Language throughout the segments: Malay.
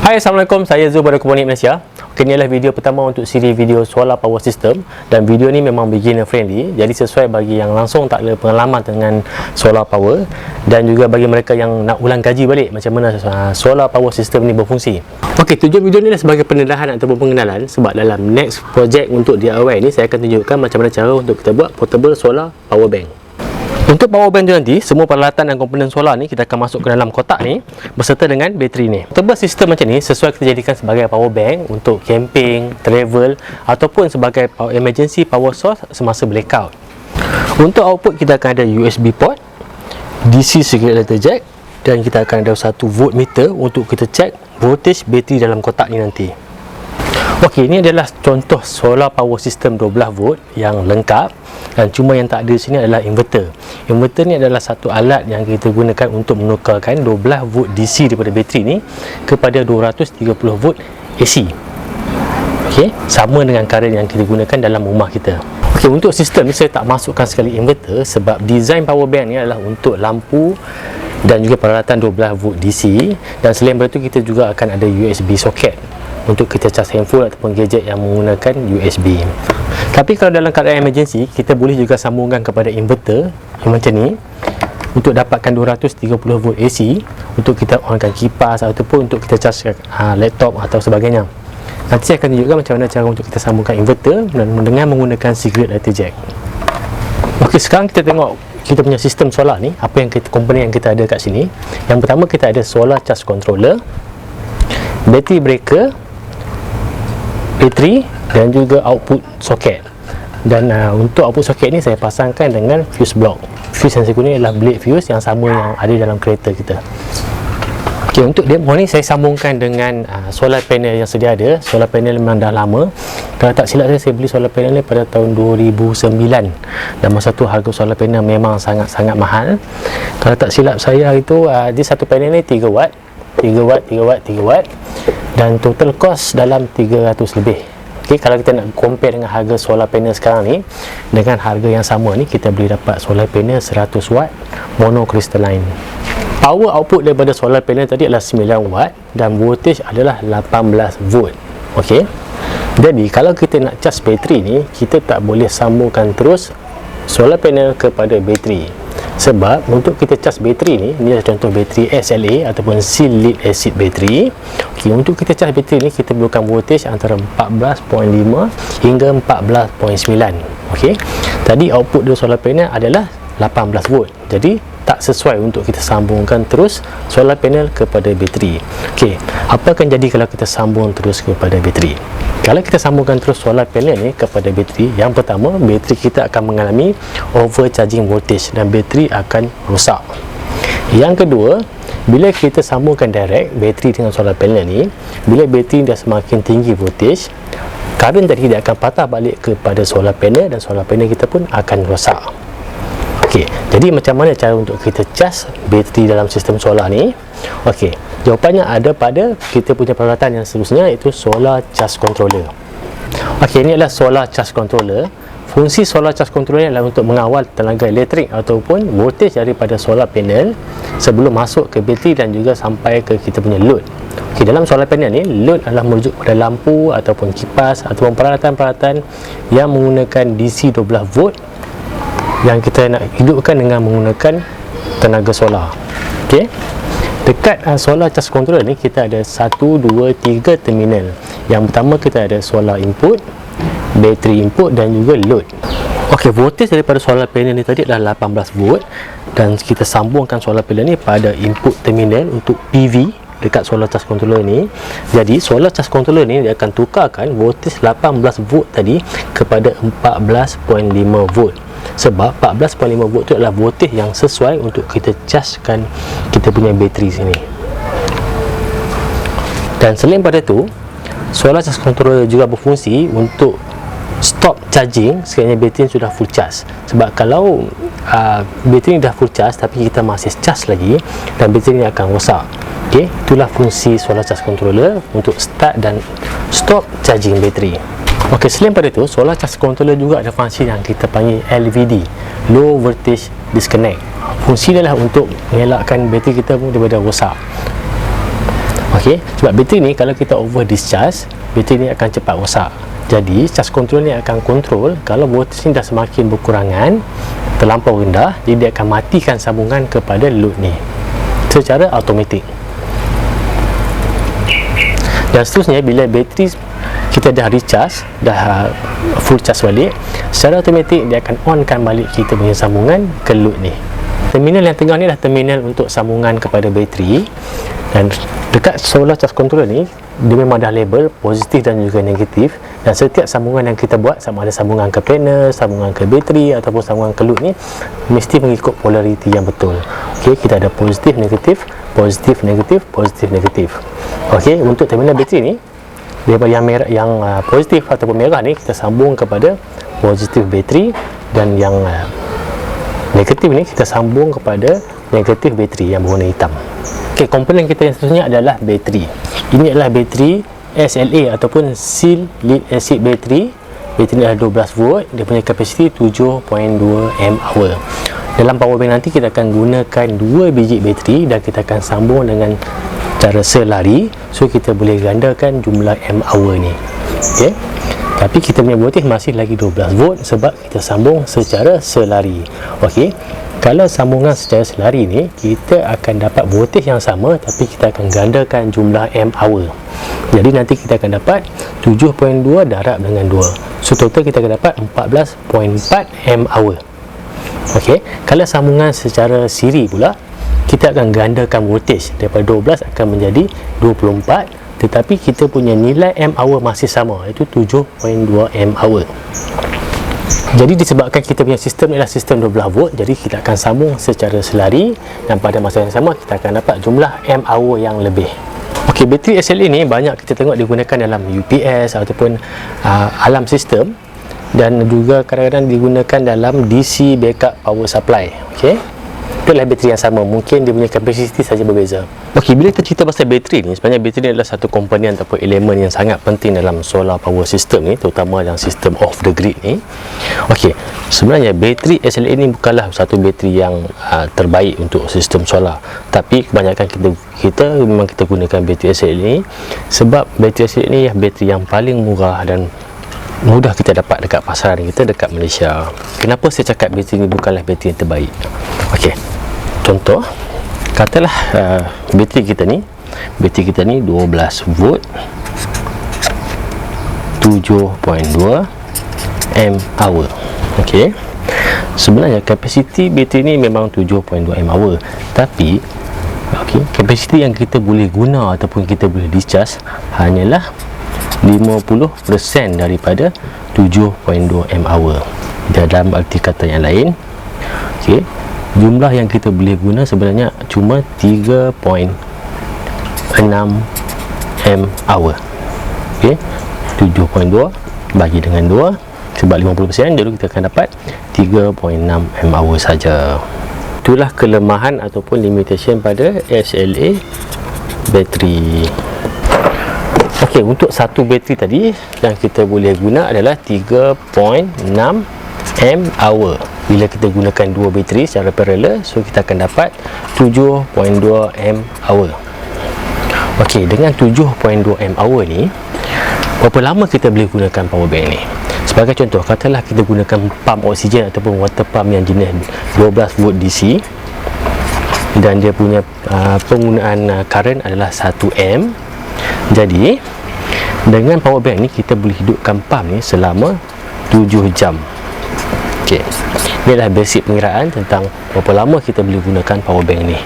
Hai, Assalamualaikum, saya Zul dari Kuponik Malaysia. Ok, ini adalah video pertama untuk siri video solar power system. Dan video ni memang beginner friendly, jadi sesuai bagi yang langsung tak ada pengalaman dengan solar power, dan juga bagi mereka yang nak ulang kaji balik macam mana solar power system ni berfungsi. Ok, tujuan video ni adalah sebagai pendedahan ataupun pengenalan. Sebab dalam next project untuk DIY ni, saya akan tunjukkan macam mana cara untuk kita buat portable solar power bank. Untuk power bank tu nanti, semua peralatan dan komponen solar ni kita akan masuk ke dalam kotak ni berserta dengan bateri ni. Portable system macam ni sesuai kita jadikan sebagai power bank untuk camping, travel ataupun sebagai emergency power source semasa blackout. Untuk output kita akan ada USB port, DC cigarette lighter jack, dan kita akan ada satu voltmeter untuk kita check voltage bateri dalam kotak ni nanti. Ok, ini adalah contoh solar power system 12 volt yang lengkap, dan cuma yang tak ada di sini adalah inverter. Inverter ni adalah satu alat yang kita gunakan untuk menukarkan 12 volt DC daripada bateri ni kepada 230 volt AC. Ok, sama dengan current yang kita gunakan dalam rumah kita. Ok, untuk sistem ni saya tak masukkan sekali inverter sebab design power bank ni adalah untuk lampu dan juga peralatan 12 volt DC, dan selain daripada itu kita juga akan ada USB socket untuk kita charge handphone ataupun gadget yang menggunakan USB. Tapi kalau dalam keadaan emergency, kita boleh juga sambungkan kepada inverter yang macam ni untuk dapatkan 230 volt AC untuk kita onkan kipas ataupun untuk kita charge laptop atau sebagainya. Nanti saya akan tunjukkan macam mana cara untuk kita sambungkan inverter dan dengan menggunakan cigarette lighter jack. Ok, sekarang kita tengok kita punya sistem solar ni, apa yang komponen yang kita ada kat sini. Yang pertama kita ada solar charge controller, battery breaker, bateri, dan juga output socket. Dan untuk output socket ni saya pasangkan dengan fuse block. Fuse yang saya guna adalah blade fuse yang sama yang ada dalam kereta kita. Ok, untuk demo ni saya sambungkan dengan solar panel yang sedia ada. Solar panel memang dah lama. Kalau tak silap saya beli solar panel ni pada tahun 2009, dan masa tu harga solar panel memang sangat-sangat mahal. Kalau tak silap saya itu dia satu panel ni 3 watt, 3 watt, 3 watt, 3 watt, dan total cost dalam 300 lebih. Okay, kalau kita nak compare dengan harga solar panel sekarang ni dengan harga yang sama ni, kita boleh dapat solar panel 100 watt monocrystalline. Power output daripada solar panel tadi adalah 9 watt dan voltage adalah 18 volt. Okey. Jadi kalau kita nak charge bateri ni, kita tak boleh sambungkan terus solar panel kepada bateri. Sebab untuk kita charge bateri ni, adalah contoh bateri SLA ataupun seal lead acid bateri. Okey, untuk kita charge bateri ni kita perlukan voltage antara 14.5 hingga 14.9. Okey. Tadi output dari solar panel adalah 18 volt. Jadi tak sesuai untuk kita sambungkan terus solar panel kepada bateri. Okey, apa akan jadi kalau kita sambung terus kepada bateri? Kalau kita sambungkan terus solar panel ni kepada bateri, yang pertama, bateri kita akan mengalami overcharging voltage dan bateri akan rosak. Yang kedua, bila kita sambungkan direct bateri dengan solar panel ni, bila bateri dah semakin tinggi voltage, current tadi dia akan patah balik kepada solar panel dan solar panel kita pun akan rosak. Okey, jadi macam mana cara untuk kita charge bateri dalam sistem solar ni? Okey, jawapannya ada pada kita punya peralatan yang seterusnya, iaitu solar charge controller. Okey, ini adalah solar charge controller. Fungsi solar charge controller adalah untuk mengawal tenaga elektrik ataupun voltage daripada solar panel sebelum masuk ke bateri dan juga sampai ke kita punya load. Okey, dalam solar panel ni, load adalah merujuk pada lampu ataupun kipas ataupun peralatan-peralatan yang menggunakan DC 12 volt yang kita nak hidupkan dengan menggunakan tenaga solar. Okey, dekat solar charge controller ni kita ada 1, 2, 3 terminal. Yang pertama kita ada solar input, battery input dan juga load. Okey, voltage daripada solar panel ni tadi adalah 18 volt, dan kita sambungkan solar panel ni pada input terminal untuk PV dekat solar charge controller ni. Jadi solar charge controller ni dia akan tukarkan voltage 18 volt tadi kepada 14.5 volt. Sebab 14.5 volt tu adalah voltage yang sesuai untuk kita chargekan kita punya bateri sini. Dan selain pada tu, solar charge controller juga berfungsi untuk stop charging sekiranya bateri sudah full charge. Sebab kalau bateri dah full charge tapi kita masih charge lagi, dan bateri ni akan rosak. Okey, itulah fungsi solar charge controller untuk start dan stop charging bateri. Okey, selain pada itu, solar charge controller juga ada fungsi yang kita panggil LVD, low voltage disconnect. Fungsi adalah untuk mengelakkan bateri kita daripada rosak. Okey, sebab bateri ni kalau kita over discharge, bateri ni akan cepat rosak. Jadi charge control ni akan kontrol kalau voltage ni dah semakin berkurangan, terlampau rendah, jadi dia akan matikan sambungan kepada load ni secara automatik. Dan seterusnya, bila bateri kita dah recharge, dah full charge balik, secara automatik dia akan onkan balik kita punya sambungan ke load ni. Terminal yang tengah ni adalah terminal untuk sambungan kepada bateri, dan dekat solar charge controller ni dia memang dah label positif dan juga negatif, dan setiap sambungan yang kita buat, sama ada sambungan ke panel, sambungan ke bateri ataupun sambungan ke load ni, mesti mengikut polariti yang betul. Okey, kita ada positif, negatif, positif, negatif, positif, negatif. Okey, untuk terminal bateri ni, yang merah, yang positif ataupun merah ni kita sambung kepada positif bateri, dan yang negatif ni kita sambung kepada negatif bateri yang berwarna hitam. Okey, komponen kita yang seterusnya adalah bateri. Ini adalah bateri SLA ataupun Seal Lead Acid Battery. Bateri ni adalah 12 volt, dia punya kapasiti 7.2 mAh. Dalam power bank nanti kita akan gunakan 2 biji bateri dan kita akan sambung dengan cara selari, so kita boleh gandakan jumlah mAh ni. Okey, tapi kita punya voltage masih lagi 12 volt sebab kita sambung secara selari. Okey, kalau sambungan secara selari ni, kita akan dapat voltage yang sama tapi kita akan gandakan jumlah mAh. Jadi nanti kita akan dapat 7.2 darab dengan 2, so total kita akan dapat 14.4 mAh. Okey, kalau sambungan secara siri pula, kita akan gandakan voltage daripada 12 akan menjadi 24, tetapi kita punya nilai mAh masih sama, iaitu 7.2 mAh. Jadi disebabkan kita punya sistem adalah sistem 12 volt, jadi kita akan sambung secara selari, dan pada masa yang sama kita akan dapat jumlah mAh yang lebih. Okey, bateri SLA ni banyak kita tengok digunakan dalam UPS ataupun alarm sistem, dan juga kadang-kadang digunakan dalam DC backup power supply. Okey, itulah bateri yang sama, mungkin dia punya kapasiti saja berbeza. Okey, bila kita cerita pasal bateri ni, sebenarnya bateri ni adalah satu komponen ataupun elemen yang sangat penting dalam solar power system ni, terutama dalam sistem off the grid ni. Okey, sebenarnya bateri SLA ni bukanlah satu bateri yang terbaik untuk sistem solar, tapi kebanyakan kita memang kita gunakan bateri SLA ni sebab bateri SLA ni bateri yang paling murah dan mudah kita dapat dekat pasaran kita dekat Malaysia. Kenapa saya cakap bateri ni bukanlah bateri yang terbaik? Okey, contoh, katalah bateri kita ni 12 volt 7.2 mAh. Okey, sebenarnya kapasiti bateri ni memang 7.2 mAh, tapi okey, kapasiti yang kita boleh guna ataupun kita boleh discharge hanyalah 50% daripada 7.2 mAh. Dalam arti kata yang lain, okey, jumlah yang kita boleh guna sebenarnya cuma 3.6 mAh. Okey, 7.2 bagi dengan 2 sebab 50%, jadi kita akan dapat 3.6 mAh saja. Itulah kelemahan ataupun limitation pada SLA bateri. Okey, untuk satu bateri tadi yang kita boleh guna adalah 3.6 mAh. Bila kita gunakan dua bateri secara paralel, so kita akan dapat 7.2 mAh. Okey, dengan 7.2 mAh ni, berapa lama kita boleh gunakan power bank ni? Sebagai contoh, katalah kita gunakan pump oksigen ataupun water pump yang jenis 12 volt DC, dan dia punya penggunaan current adalah 1 A. Jadi dengan power bank ni kita boleh hidupkan pump ni selama 7 jam. Okey, ini adalah basic pengiraan tentang berapa lama kita boleh gunakan power bank ni.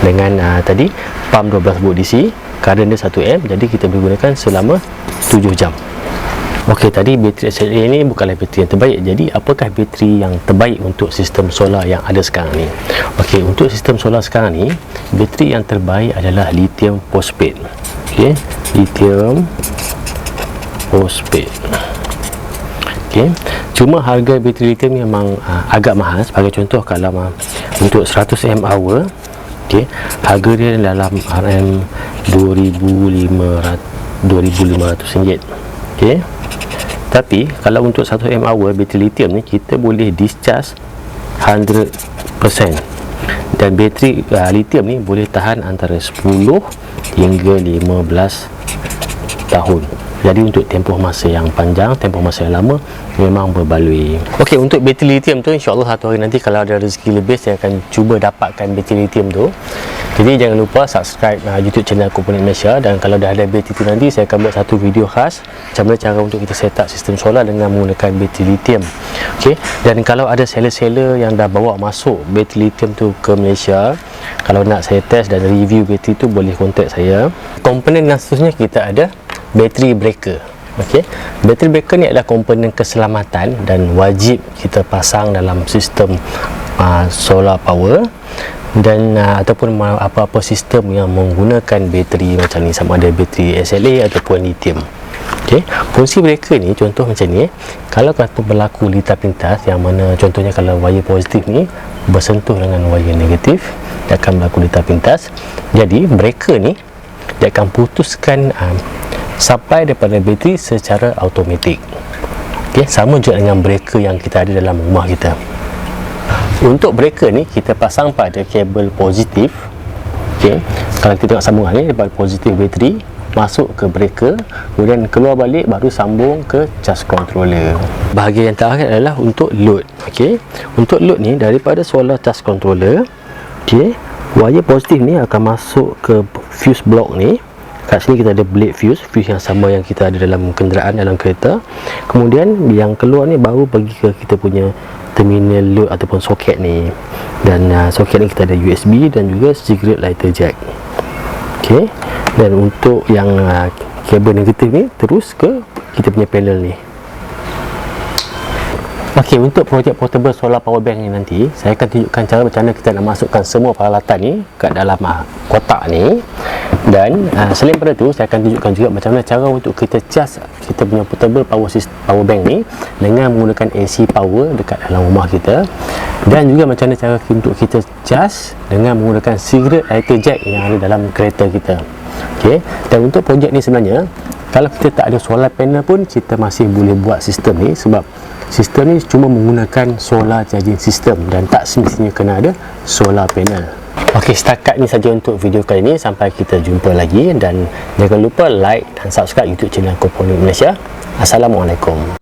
Dengan tadi pump 12 volt DC, current dia 1 A, jadi kita boleh gunakan selama 7 jam. Okey, tadi bateri SLA ni bukanlah bateri yang terbaik. Jadi apakah bateri yang terbaik untuk sistem solar yang ada sekarang ni? Okey, untuk sistem solar sekarang ni, bateri yang terbaik adalah lithium phosphate. Okey, lithium phosphate. Okey, cuma harga bateri lithium memang agak mahal. Sebagai contoh, kalau untuk 100 mAh, okey, harga dia dalam RM2,500. Okey, tapi kalau untuk 1 mAh bateri lithium ni kita boleh discharge 100%, dan bateri lithium ni boleh tahan antara 10 hingga 15 tahun. Jadi untuk tempoh masa yang panjang, tempoh masa yang lama memang berbaloi. Okey, untuk bateri lithium tu insya-Allah satu hari nanti kalau ada rezeki lebih saya akan cuba dapatkan bateri lithium tu. Jadi jangan lupa subscribe YouTube channel Komponen Malaysia, dan kalau dah ada bateri tu nanti saya akan buat satu video khas macam mana cara untuk kita set up sistem solar dengan menggunakan bateri lithium. Okey, dan kalau ada seller-seller yang dah bawa masuk bateri lithium tu ke Malaysia, kalau nak saya test dan review bateri tu boleh contact saya. Komponen yang seterusnya kita ada battery breaker. Okey, battery breaker ni adalah komponen keselamatan dan wajib kita pasang dalam sistem solar power dan ataupun apa-apa sistem yang menggunakan bateri macam ni, sama ada bateri SLA ataupun lithium. Okey, fungsi breaker ni contoh macam ni, kalau kata berlaku litar pintas yang mana contohnya kalau wire positif ni bersentuh dengan wire negatif, dia akan berlaku litar pintas. Jadi breaker ni dia akan putuskan supply daripada bateri secara automatik. Okey, sama juga dengan breaker yang kita ada dalam rumah kita. Untuk breaker ni kita pasang pada kabel positif. Okey, kalau kita tengok sambungan ni daripada positif bateri masuk ke breaker, kemudian keluar balik baru sambung ke charge controller. Bahagian yang terakhir adalah untuk load. Okey, untuk load ni daripada solar charge controller, okey, wire positif ni akan masuk ke fuse block ni. Kat sini kita ada blade fuse yang sama yang kita ada dalam kenderaan, dalam kereta. Kemudian yang keluar ni baru pergi ke kita punya terminal load ataupun soket ni. Dan soket ni kita ada USB dan juga cigarette lighter jack. Okey. Dan untuk yang kabel negatif ni terus ke kita punya panel ni. Okey, untuk projek portable solar power bank ni nanti saya akan tunjukkan cara macam mana kita nak masukkan semua peralatan ni kat dalam kotak ni. Dan selain daripada tu saya akan tunjukkan juga macam mana cara untuk kita charge kita punya portable power bank ni dengan menggunakan AC power dekat dalam rumah kita, dan juga macam mana cara untuk kita charge dengan menggunakan cigarette lighter jack yang ada dalam kereta kita. Okey, dan untuk projek ni sebenarnya kalau kita tak ada solar panel pun kita masih boleh buat sistem ni, sebab sistem ni cuma menggunakan solar charging system dan tak semestinya kena ada solar panel. Okey, setakat ni saja untuk video kali ini. Sampai kita jumpa lagi, dan jangan lupa like dan subscribe YouTube channel Komponen Malaysia. Assalamualaikum.